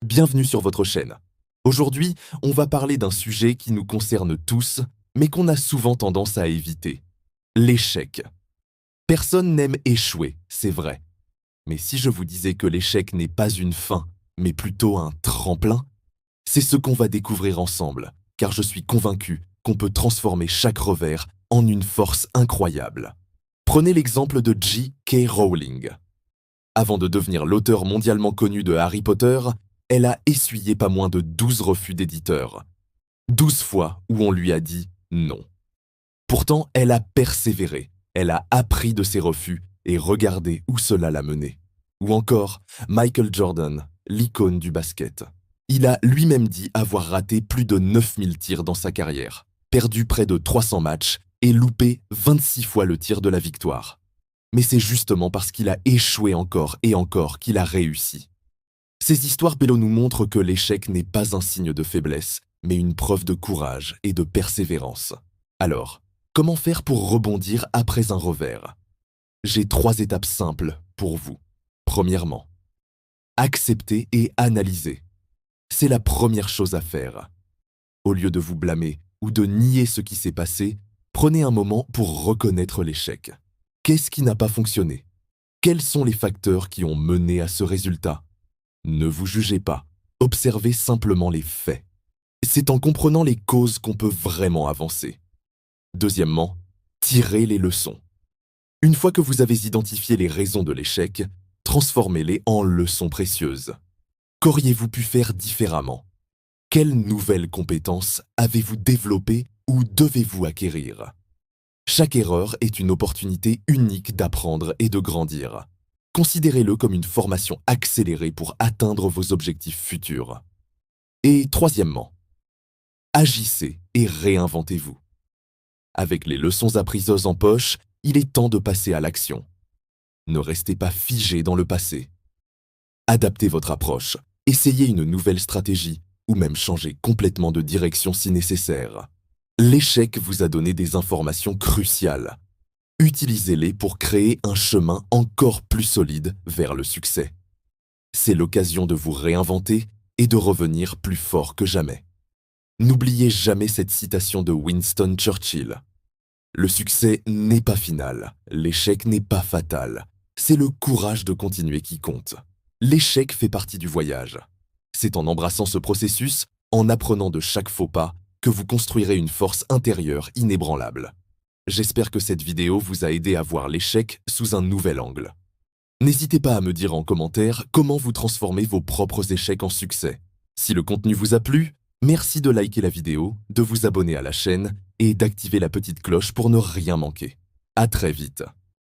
Bienvenue sur votre chaîne. Aujourd'hui, on va parler d'un sujet qui nous concerne tous, mais qu'on a souvent tendance à éviter. L'échec. Personne n'aime échouer, c'est vrai. Mais si je vous disais que l'échec n'est pas une fin, mais plutôt un tremplin, c'est ce qu'on va découvrir ensemble, car je suis convaincu qu'on peut transformer chaque revers en une force incroyable. Prenez l'exemple de J.K. Rowling. Avant de devenir l'auteur mondialement connu de Harry Potter, elle a essuyé pas moins de 12 refus d'éditeurs. 12 fois où on lui a dit non. Pourtant, elle a persévéré, elle a appris de ses refus et regardé où cela l'a mené. Ou encore, Michael Jordan, l'icône du basket. Il a lui-même dit avoir raté plus de 9000 tirs dans sa carrière, perdu près de 300 matchs et loupé 26 fois le tir de la victoire. Mais c'est justement parce qu'il a échoué encore et encore qu'il a réussi. Ces histoires pélo nous montrent que l'échec n'est pas un signe de faiblesse, mais une preuve de courage et de persévérance. Alors, comment faire pour rebondir après un revers? J'ai 3 étapes simples pour vous. Premièrement, accepter et analyser. C'est la première chose à faire. Au lieu de vous blâmer ou de nier ce qui s'est passé, prenez un moment pour reconnaître l'échec. Qu'est-ce qui n'a pas fonctionné? Quels sont les facteurs qui ont mené à ce résultat? Ne vous jugez pas, observez simplement les faits. C'est en comprenant les causes qu'on peut vraiment avancer. Deuxièmement, tirez les leçons. Une fois que vous avez identifié les raisons de l'échec, transformez-les en leçons précieuses. Qu'auriez-vous pu faire différemment? Quelles nouvelles compétences avez-vous développées ou devez-vous acquérir? Chaque erreur est une opportunité unique d'apprendre et de grandir. Considérez-le comme une formation accélérée pour atteindre vos objectifs futurs. Et troisièmement, agissez et réinventez-vous. Avec les leçons apprises en poche, il est temps de passer à l'action. Ne restez pas figé dans le passé. Adaptez votre approche, essayez une nouvelle stratégie ou même changez complètement de direction si nécessaire. L'échec vous a donné des informations cruciales. Utilisez-les pour créer un chemin encore plus solide vers le succès. C'est l'occasion de vous réinventer et de revenir plus fort que jamais. N'oubliez jamais cette citation de Winston Churchill. Le succès n'est pas final, l'échec n'est pas fatal. C'est le courage de continuer qui compte. L'échec fait partie du voyage. C'est en embrassant ce processus, en apprenant de chaque faux pas, que vous construirez une force intérieure inébranlable. J'espère que cette vidéo vous a aidé à voir l'échec sous un nouvel angle. N'hésitez pas à me dire en commentaire comment vous transformez vos propres échecs en succès. Si le contenu vous a plu, merci de liker la vidéo, de vous abonner à la chaîne et d'activer la petite cloche pour ne rien manquer. À très vite.